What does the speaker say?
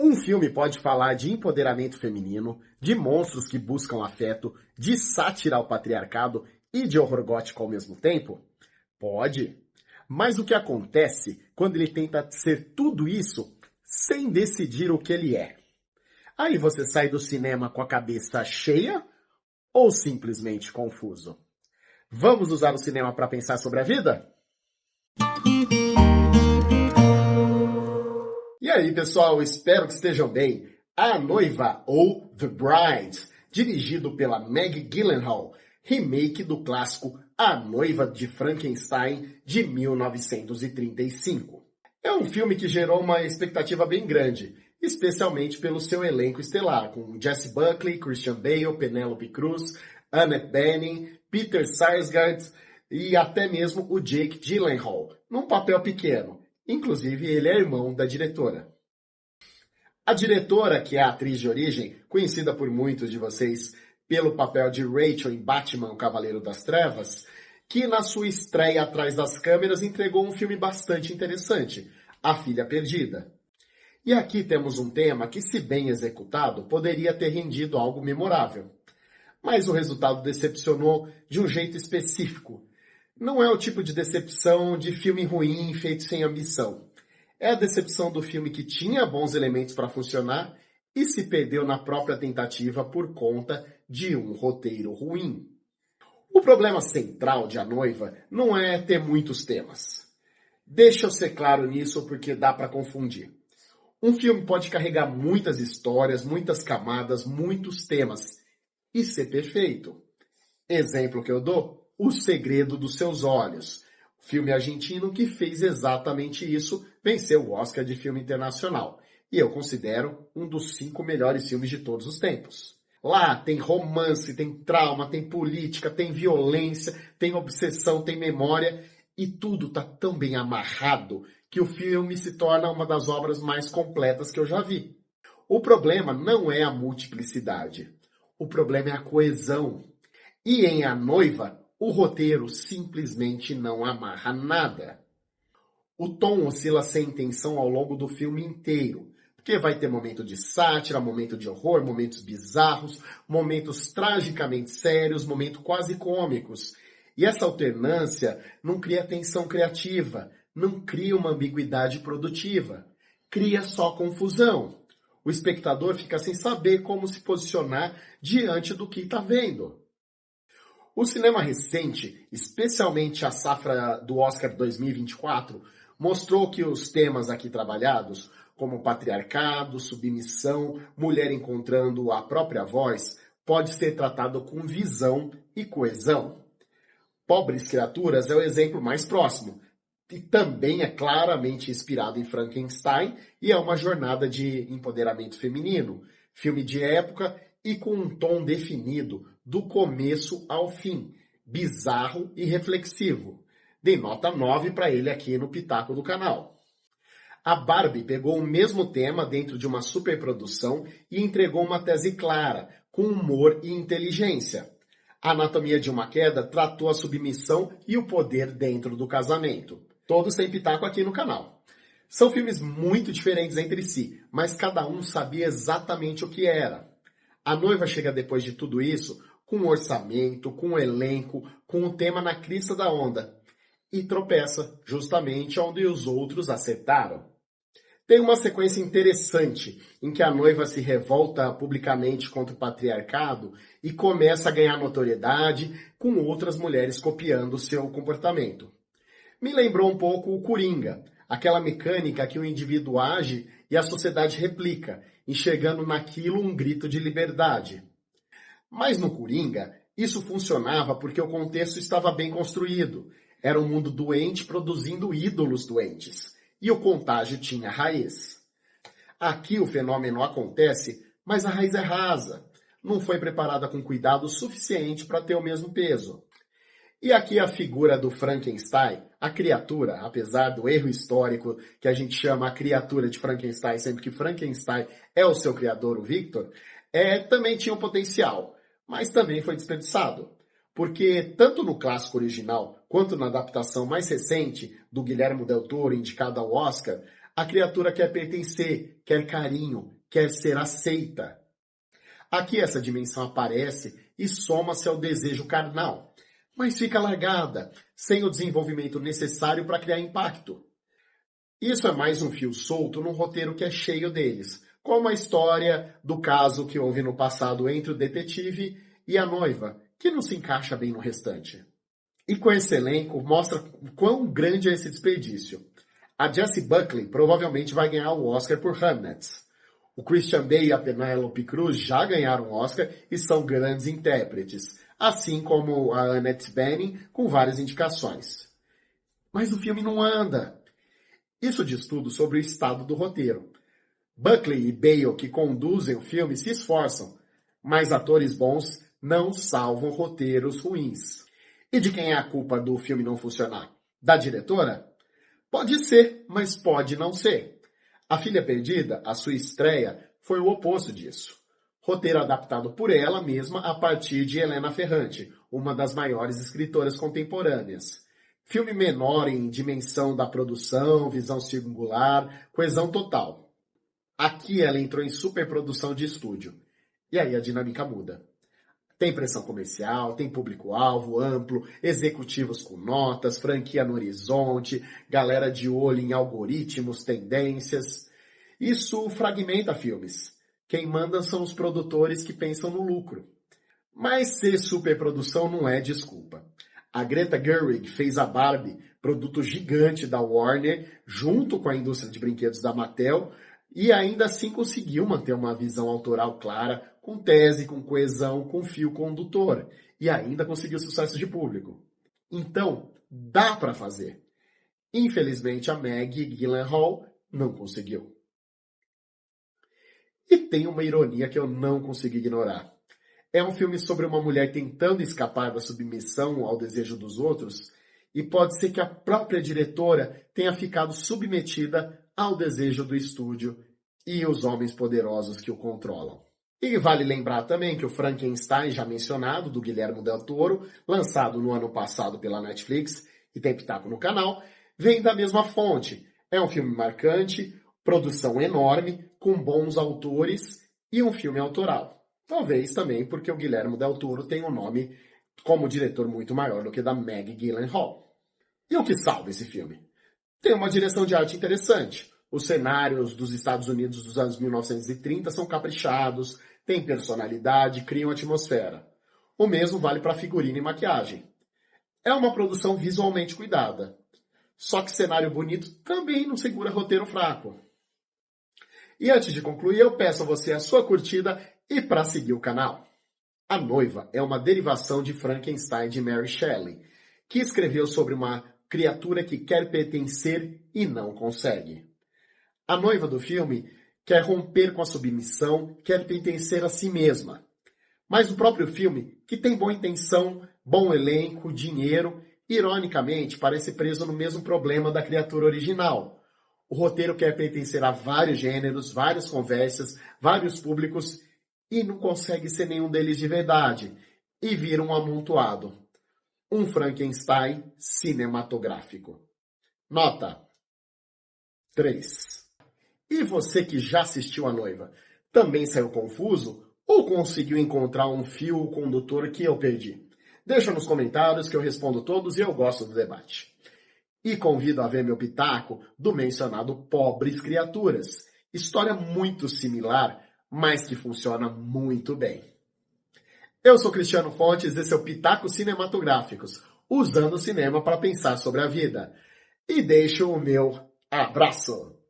Um filme pode falar de empoderamento feminino, de monstros que buscam afeto, de sátira ao patriarcado e de horror gótico ao mesmo tempo? Pode. Mas o que acontece quando ele tenta ser tudo isso sem decidir o que ele é? Aí você sai do cinema com a cabeça cheia ou simplesmente confuso? Vamos usar o cinema para pensar sobre a vida? E aí, pessoal, espero que estejam bem. A Noiva, ou The Bride, dirigido pela Maggie Gyllenhaal, remake do clássico A Noiva de Frankenstein, de 1935. É um filme que gerou uma expectativa bem grande, especialmente pelo seu elenco estelar, com Jessie Buckley, Christian Bale, Penélope Cruz, Annette Bening, Peter Sarsgaard e até mesmo o Jake Gyllenhaal, num papel pequeno. Inclusive, ele é irmão da diretora. A diretora, que é a atriz de origem, conhecida por muitos de vocês pelo papel de Rachel em Batman, o Cavaleiro das Trevas, que na sua estreia atrás das câmeras entregou um filme bastante interessante, A Filha Perdida. E aqui temos um tema que, se bem executado, poderia ter rendido algo memorável. Mas o resultado decepcionou de um jeito específico. Não é o tipo de decepção de filme ruim feito sem ambição. É a decepção do filme que tinha bons elementos para funcionar e se perdeu na própria tentativa por conta de um roteiro ruim. O problema central de A Noiva não é ter muitos temas. Deixa eu ser claro nisso porque dá para confundir. Um filme pode carregar muitas histórias, muitas camadas, muitos temas e ser perfeito. Exemplo que eu dou? O Segredo dos Seus Olhos, filme argentino que fez exatamente isso, venceu o Oscar de filme internacional. E eu considero um dos 5 melhores filmes de todos os tempos. Lá tem romance, tem trauma, tem política, tem violência, tem obsessão, tem memória, e tudo tá tão bem amarrado que o filme se torna uma das obras mais completas que eu já vi. O problema não é a multiplicidade, o problema é a coesão. E em A Noiva, o roteiro simplesmente não amarra nada. O tom oscila sem intenção ao longo do filme inteiro, porque vai ter momento de sátira, momento de horror, momentos bizarros, momentos tragicamente sérios, momentos quase cômicos. E essa alternância não cria tensão criativa, não cria uma ambiguidade produtiva, cria só confusão. O espectador fica sem saber como se posicionar diante do que está vendo. O cinema recente, especialmente a safra do Oscar 2024, mostrou que os temas aqui trabalhados, como patriarcado, submissão, mulher encontrando a própria voz, pode ser tratado com visão e coesão. Pobres Criaturas é o exemplo mais próximo, e também é claramente inspirado em Frankenstein e é uma jornada de empoderamento feminino, filme de época e com um tom definido do começo ao fim, bizarro e reflexivo. Dei nota 9 para ele aqui no Pitaco do canal. A Barbie pegou o mesmo tema dentro de uma superprodução e entregou uma tese clara, com humor e inteligência. A Anatomia de uma Queda tratou a submissão e o poder dentro do casamento. Todos têm pitaco aqui no canal. São filmes muito diferentes entre si, mas cada um sabia exatamente o que era. A Noiva chega depois de tudo isso com um orçamento, com um elenco, com um tema na crista da onda. E tropeça justamente onde os outros acertaram. Tem uma sequência interessante em que a noiva se revolta publicamente contra o patriarcado e começa a ganhar notoriedade com outras mulheres copiando seu comportamento. Me lembrou um pouco o Coringa, aquela mecânica que o indivíduo age e a sociedade replica, enxergando naquilo um grito de liberdade. Mas no Coringa, isso funcionava porque o contexto estava bem construído. Era um mundo doente produzindo ídolos doentes. E o contágio tinha raiz. Aqui o fenômeno acontece, mas a raiz é rasa. Não foi preparada com cuidado suficiente para ter o mesmo peso. E aqui a figura do Frankenstein, a criatura, apesar do erro histórico que a gente chama a criatura de Frankenstein, sempre que Frankenstein é o seu criador, o Victor, também tinha um potencial, mas também foi desperdiçado. Porque tanto no clássico original, quanto na adaptação mais recente do Guillermo del Toro, indicado ao Oscar, A criatura quer pertencer, quer carinho, quer ser aceita. Aqui essa dimensão aparece e soma-se ao desejo carnal, mas fica largada, sem o desenvolvimento necessário para criar impacto. Isso é mais um fio solto num roteiro que é cheio deles, como a história do caso que houve no passado entre o detetive e a noiva, que não se encaixa bem no restante. E com esse elenco, mostra quão grande é esse desperdício. A Jessie Buckley provavelmente vai ganhar o Oscar por Hamnet. O Christian Bale e a Penélope Cruz já ganharam o Oscar e são grandes intérpretes, assim como a Annette Bening, com várias indicações. Mas o filme não anda. Isso diz tudo sobre o estado do roteiro. Buckley e Bale, que conduzem o filme, se esforçam, mas atores bons não salvam roteiros ruins. E de quem é a culpa do filme não funcionar? Da diretora? Pode ser, mas pode não ser. A Filha Perdida, a sua estreia, foi o oposto disso. Roteiro adaptado por ela mesma a partir de Helena Ferrante, uma das maiores escritoras contemporâneas. Filme menor em dimensão da produção, visão singular, coesão total. Aqui ela entrou em superprodução de estúdio. E aí a dinâmica muda. Tem pressão comercial, tem público-alvo amplo, executivos com notas, franquia no horizonte, galera de olho em algoritmos, tendências. Isso fragmenta filmes. Quem manda são os produtores que pensam no lucro. Mas ser superprodução não é desculpa. A Greta Gerwig fez a Barbie, produto gigante da Warner, junto com a indústria de brinquedos da Mattel, e ainda assim conseguiu manter uma visão autoral clara, com tese, com coesão, com fio condutor, e ainda conseguiu sucesso de público. Então, dá para fazer. Infelizmente, a Maggie Gyllenhaal não conseguiu. E tem uma ironia que eu não consegui ignorar. É um filme sobre uma mulher tentando escapar da submissão ao desejo dos outros, e pode ser que a própria diretora tenha ficado submetida ao desejo do estúdio e os homens poderosos que o controlam. E vale lembrar também que o Frankenstein, já mencionado, do Guillermo del Toro, lançado no ano passado pela Netflix e tem pitaco no canal, vem da mesma fonte. É um filme marcante, produção enorme, com bons autores e um filme autoral. Talvez também porque o Guillermo del Toro tem um nome como diretor muito maior do que da Maggie Gyllenhaal. E o que salva esse filme? Tem uma direção de arte interessante. Os cenários dos Estados Unidos dos anos 1930 são caprichados, têm personalidade, criam atmosfera. O mesmo vale para figurino e maquiagem. É uma produção visualmente cuidada. Só que cenário bonito também não segura roteiro fraco. E antes de concluir, eu peço a você a sua curtida e para seguir o canal. A Noiva é uma derivação de Frankenstein de Mary Shelley, que escreveu sobre uma criatura que quer pertencer e não consegue. A noiva do filme quer romper com a submissão, quer pertencer a si mesma. Mas o próprio filme, que tem boa intenção, bom elenco, dinheiro, ironicamente parece preso no mesmo problema da criatura original. O roteiro quer pertencer a vários gêneros, várias conversas, vários públicos e não consegue ser nenhum deles de verdade. E vira um amontoado. Um Frankenstein cinematográfico. Nota 3. E você que já assistiu A Noiva, também saiu confuso ou conseguiu encontrar um fio condutor que eu perdi? Deixa nos comentários que eu respondo todos e eu gosto do debate. E convido a ver meu pitaco do mencionado Pobres Criaturas. História muito similar, mas que funciona muito bem. Eu sou Cristiano Fontes, esse é o Pitacos Cinematográficos, usando o cinema para pensar sobre a vida. E deixo o meu abraço!